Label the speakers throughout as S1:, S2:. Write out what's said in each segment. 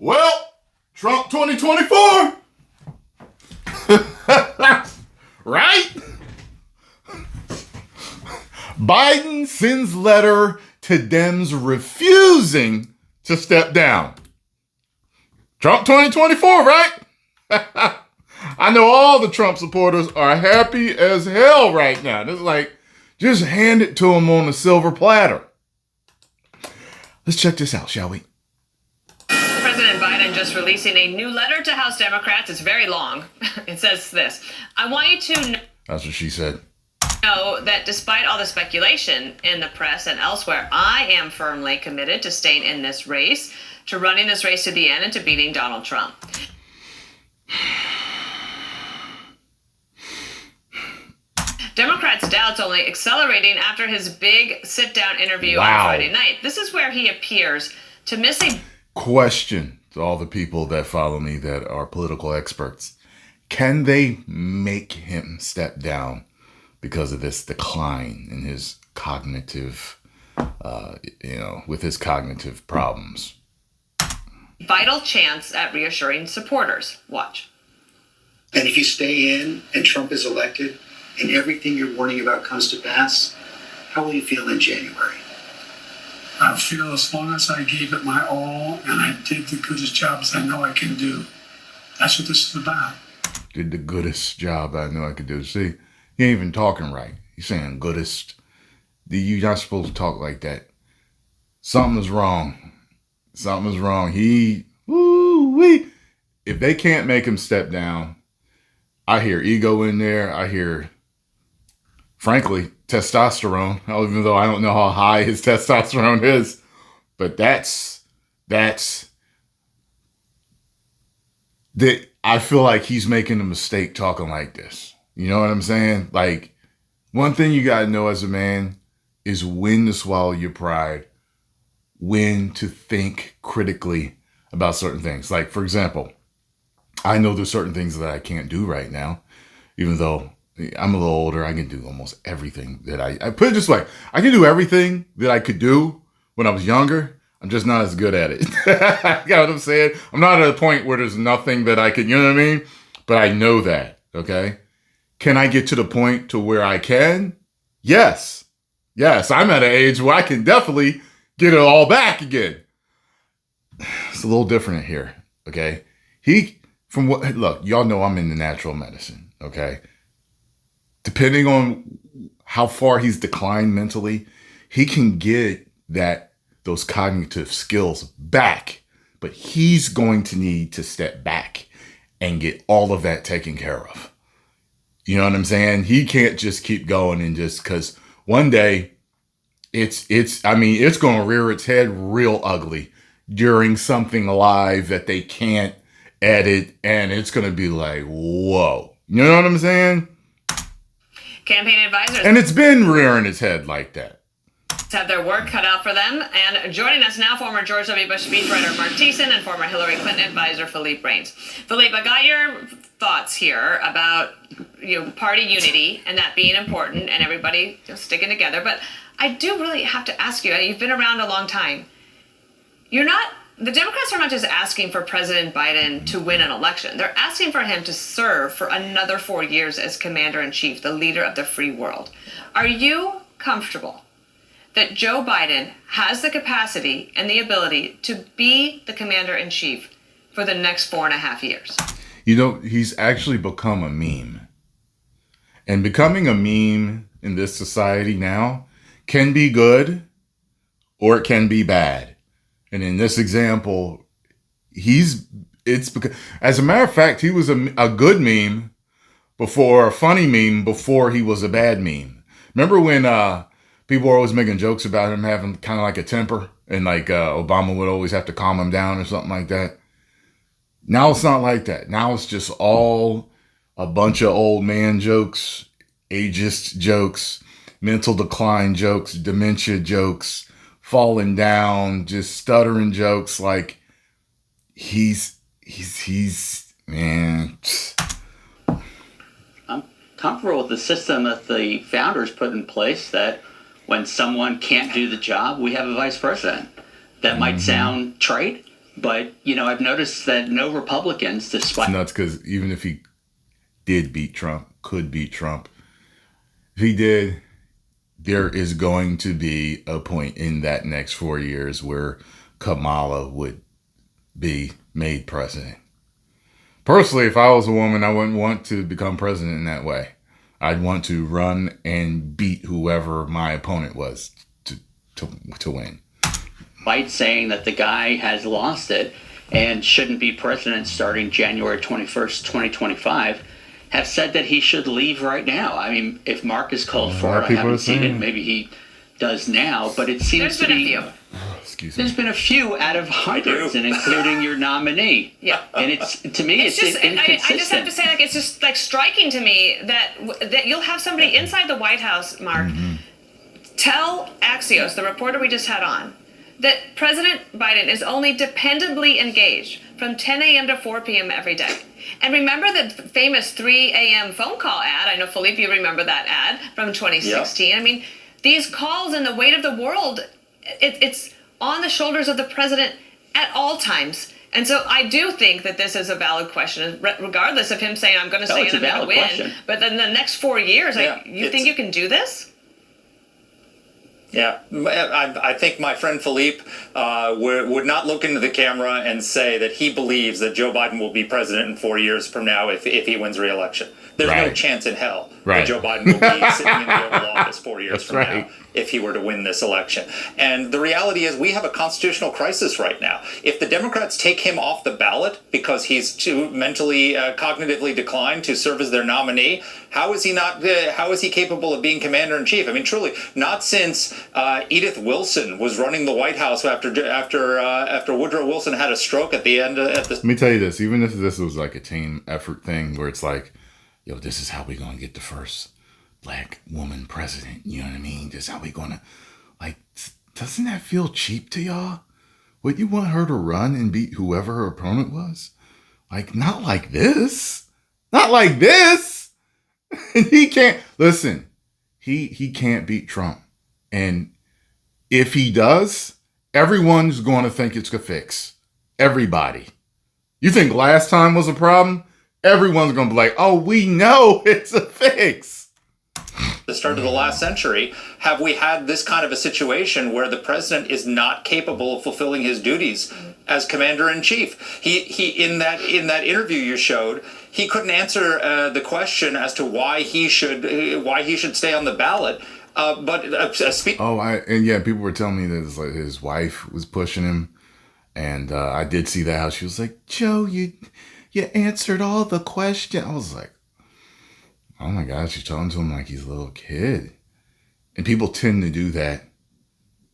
S1: Well, Trump 2024. Right? Biden sends letter to Dems refusing to step down. Trump 2024, right? I know all the Trump supporters are happy as hell right now. It's like, just hand it to them on a silver platter. Let's check this out, shall we?
S2: President Biden just releasing a new letter to House Democrats. It's very long. It says this: I want you to know.
S1: That's what she said.
S2: Know that despite all the speculation in the press and elsewhere, I am firmly committed to staying in this race, to running this race to the end, and to beating Donald Trump. Democrats' doubts only accelerating after his big sit-down interview on Friday night. This is where he appears to miss a
S1: question to all the people that follow me that are political experts. Can they make him step down because of this decline in his cognitive, with his cognitive problems?
S2: Vital chance at reassuring supporters. Watch.
S3: And if you stay in and Trump is elected and everything you're warning about comes to pass, how will you feel in January?
S4: I feel as long as I gave it my all and I did the goodest job as I know I can do. That's what this is about.
S1: Did the goodest job I know I could do. See, he ain't even talking right. He's saying goodest. You're not supposed to talk like that. Something is wrong. Something is wrong. If they can't make him step down, I hear ego in there. I hear, frankly, testosterone, even though I don't know how high his testosterone is. But that's that I feel like he's making a mistake talking like this. You know what I'm saying? Like, one thing you got to know as a man is when to swallow your pride, when to think critically about certain things. Like, for example, I know there's certain things that I can't do right now, even though I'm a little older. I can do almost everything that I put it this way. I can do everything that I could do when I was younger. I'm just not as good at it. You know what I'm saying? I'm not at a point where there's nothing that I could, you know what I mean? But I know that, okay? Can I get to the point to where I can? Yes. Yes, I'm at an age where I can definitely get it all back again. It's a little different here, okay? Look, y'all know I'm into natural medicine, okay? Depending on how far he's declined mentally, he can get those cognitive skills back, but he's going to need to step back and get all of that taken care of. You know what I'm saying? He can't just keep going and just, because one day it's going to rear its head real ugly during something live that they can't edit, and it's going to be like, whoa. You know what I'm saying?
S2: Campaign advisors.
S1: And it's been rearing its head like that.
S2: Have their work cut out for them. And joining us now, former George W. Bush speechwriter Marc Thiessen and former Hillary Clinton advisor Philippe Reines. Philippe, I got your thoughts here about party unity and that being important and everybody sticking together. But I do really have to ask you, you've been around a long time. The Democrats are not just asking for President Biden to win an election. They're asking for him to serve for another 4 years as commander-in-chief, the leader of the free world. Are you comfortable that Joe Biden has the capacity and the ability to be the commander-in-chief for the next 4.5 years?
S1: He's actually become a meme. And becoming a meme in this society now can be good or it can be bad. And in this example, as a matter of fact, he was a good meme before, a funny meme before he was a bad meme. Remember when people were always making jokes about him having kind of like a temper, and like Obama would always have to calm him down or something like that? Now it's not like that. Now it's just all a bunch of old man jokes, ageist jokes, mental decline jokes, dementia jokes, falling down, just stuttering jokes. Like he's man.
S5: I'm comfortable with the system that the founders put in place, that when someone can't do the job, we have a vice president. That might sound trite, But, I've noticed that no Republicans, despite...
S1: It's nuts because even if he did beat Trump, could beat Trump, if he did, there is going to be a point in that next 4 years where Kamala would be made president. Personally, if I was a woman, I wouldn't want to become president in that way. I'd want to run and beat whoever my opponent was to win.
S5: Despite saying that the guy has lost it and shouldn't be president starting January 21st, 2025, have said that he should leave right now. I mean, if Mark is called for it, I haven't seen it. Maybe he does now, but it seems to be... There's been a few out of hundreds, and including your nominee.
S2: Yeah,
S5: and it's to me, it's just inconsistent.
S2: I just have to say, it's just striking to me that you'll have somebody inside the White House, Mark, tell Axios, the reporter we just had on, that President Biden is only dependably engaged from 10 a.m. to 4 p.m. every day. And remember the famous 3 a.m. phone call ad? I know, Philippe, you remember that ad from 2016. Yep. I mean, these calls and the weight of the world, it's on the shoulders of the president at all times. And so I do think that this is a valid question, regardless of him saying, I'm going to stay in and I'm going to win. But then the next 4 years, you think you can do this?
S6: Yeah, I think my friend Philippe would not look into the camera and say that he believes that Joe Biden will be president in 4 years from now if he wins re-election. There's no chance in hell that Joe Biden will be sitting in the Oval Office 4 years from now if he were to win this election. And the reality is we have a constitutional crisis right now. If the Democrats take him off the ballot because he's too mentally, cognitively declined to serve as their nominee, how is he capable of being commander in chief? I mean, truly, not since Edith Wilson was running the White House after Woodrow Wilson had a stroke at the end.
S1: Let me tell you this: even if this was like a team effort thing, where it's like, yo, this is how we're gonna get the first Black woman president. You know what I mean? This is how we're gonna, like, doesn't that feel cheap to y'all? Would you want her to run and beat whoever her opponent was? Like, not like this. Not like this. And he can't, listen, he can't beat Trump. And if he does, everyone's going to think it's a fix. Everybody. You think last time was a problem? Everyone's going to be like, oh, we know it's a fix.
S6: The start of the last century, have we had this kind of a situation where the president is not capable of fulfilling his duties as commander-in-chief? He in that interview you showed, he couldn't answer the question as to why he should stay on the ballot.
S1: People were telling me that like his wife was pushing him, and I did see that how she was like, Joe, you answered all the questions. I was like, oh my gosh, she's talking to him like he's a little kid. And people tend to do that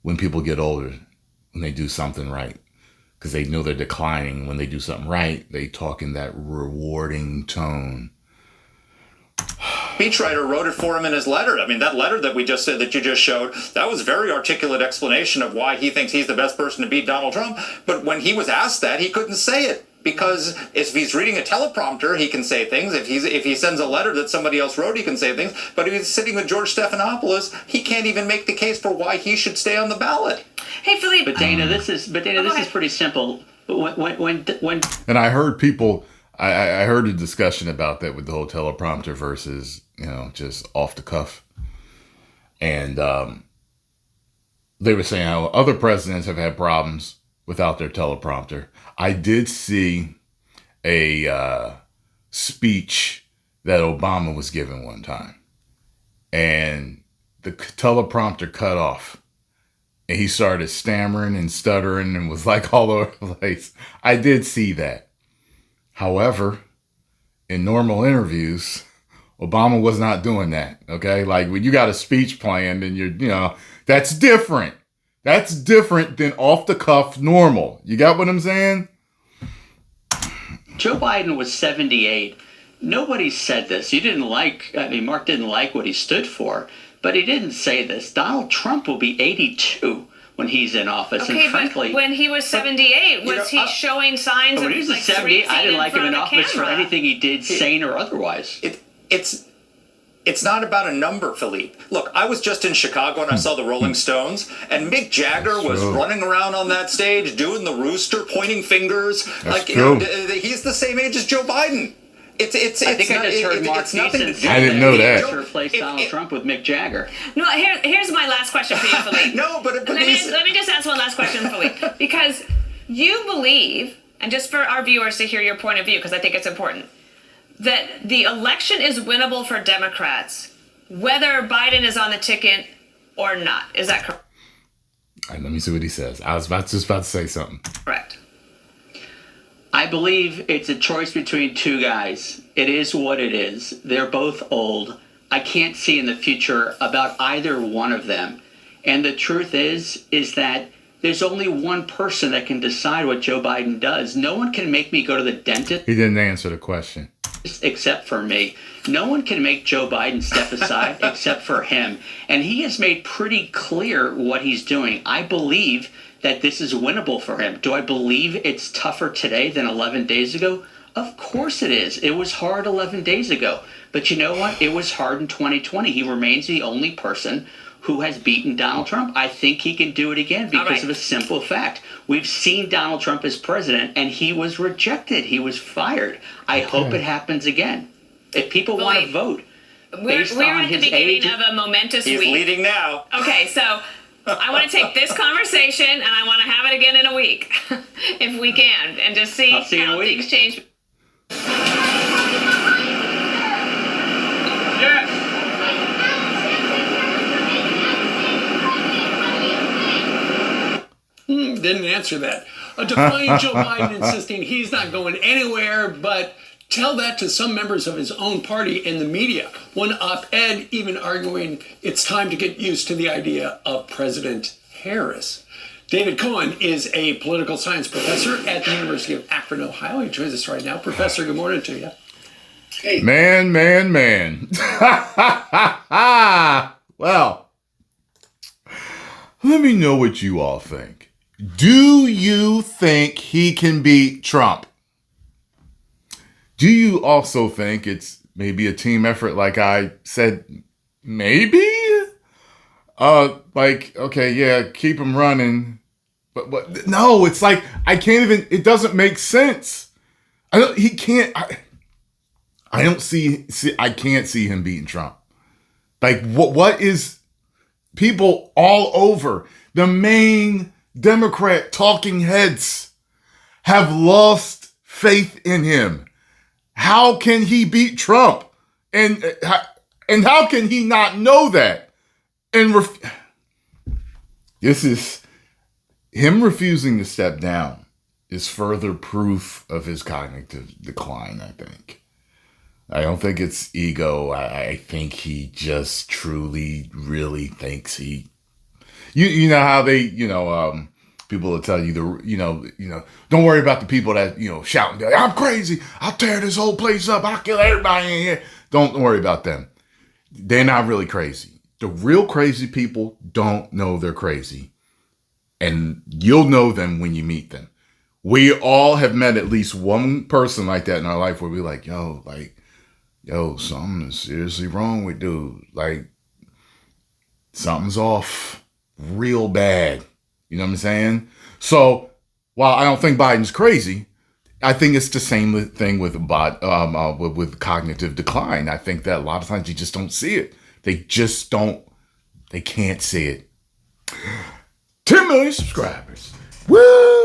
S1: when people get older, when they do something right. Because they know they're declining. When they do something right, they talk in that rewarding tone.
S6: Speechwriter wrote it for him in his letter. I mean, that letter that we just said that you just showed, that was a very articulate explanation of why he thinks he's the best person to beat Donald Trump. But when he was asked that, he couldn't say it. Because if he's reading a teleprompter, he can say things. If he sends a letter that somebody else wrote, he can say things. But if he's sitting with George Stephanopoulos, he can't even make the case for why he should stay on the ballot.
S2: Hey, Philippe.
S5: But Dana, this is pretty simple. When
S1: and I heard people, I heard a discussion about that with the whole teleprompter versus just off the cuff, and they were saying how other presidents have had problems without their teleprompter. I did see a speech that Obama was giving one time, and the teleprompter cut off, and he started stammering and stuttering and was like all over the place. I did see that. However, in normal interviews, Obama was not doing that. Okay, like when you got a speech planned and that's different. That's different than off the cuff normal. You got what I'm saying?
S5: Joe Biden was 78. Nobody said this. Mark didn't like what he stood for, but he didn't say this. Donald Trump will be 82 when he's in office.
S2: Okay,
S5: and frankly,
S2: but when he was 78, was he showing signs of
S5: when he was 78, I didn't like him in office for anything he did, sane or otherwise.
S6: It's It's not about a number, Philippe. Look, I was just in Chicago and I saw the Rolling Stones, and Mick Jagger was running around on that stage doing the rooster, pointing fingers.
S1: That's true.
S6: He's the same age as Joe Biden.
S5: I just heard Marc Thiessen.
S1: I didn't know that.
S5: To replace Donald Trump with Mick Jagger.
S2: No, here's my last question for you, Philippe.
S6: No, but
S2: let me just ask one last question, Philippe, because you believe, and just for our viewers to hear your point of view, because I think it's important, that the election is winnable for Democrats, whether Biden is on the ticket or not. Is that correct?
S1: All right, let me see what he says. I was just about to say something.
S2: Correct.
S5: I believe it's a choice between two guys. It is what it is. They're both old. I can't see in the future about either one of them. And the truth is that there's only one person that can decide what Joe Biden does. No one can make me go to the dentist.
S1: He didn't answer the question.
S5: Except for me. No one can make Joe Biden step aside except for him. And he has made pretty clear what he's doing. I believe that this is winnable for him. Do I believe it's tougher today than 11 days ago? Of course it is. It was hard 11 days ago. But you know what? It was hard in 2020. He remains the only person who has beaten Donald Trump. I think he can do it again because of a simple fact. We've seen Donald Trump as president, and he was rejected. He was fired. I hope it happens again. If people want to vote based
S2: we're
S5: on
S2: at the
S5: his
S2: beginning
S5: age,
S2: of a momentous
S6: he's
S2: week.
S6: leading now.
S2: Okay, so I want to take this conversation and I want to have it again in a week, if we can, and just see
S5: I'll see you in a
S2: how
S5: week.
S2: things change.
S7: Didn't answer that. Defying Joe Biden, insisting he's not going anywhere, but tell that to some members of his own party and the media. One op-ed even arguing it's time to get used to the idea of President Harris. David Cohen is a political science professor at the University of Akron, Ohio. He joins us right now. Professor, good morning to you.
S3: Hey.
S1: Man. Well, let me know what you all think. Do you think he can beat Trump? Do you also think it's maybe a team effort, like I said, maybe? Okay, yeah, keep him running. But no, it's like, I can't even, it doesn't make sense. I can't see him beating Trump. Like, what is, people all over, the main Democrat talking heads have lost faith in him. How can he beat Trump? And how can he not know that? And this is him refusing to step down is further proof of his cognitive decline, I think. I don't think it's ego. I think he just truly, really thinks he. You know how they, people will tell you don't worry about the people that, shouting, I'm crazy. I'll tear this whole place up. I'll kill everybody in here. Don't worry about them. They're not really crazy. The real crazy people don't know they're crazy. And you'll know them when you meet them. We all have met at least one person like that in our life where we're like, something is seriously wrong with dude. Like, something's off real bad. You know what I'm saying? So while I don't think Biden's crazy, I think it's the same thing with cognitive decline. I think that a lot of times you just don't see it. They can't see it. 10 million subscribers. Woo!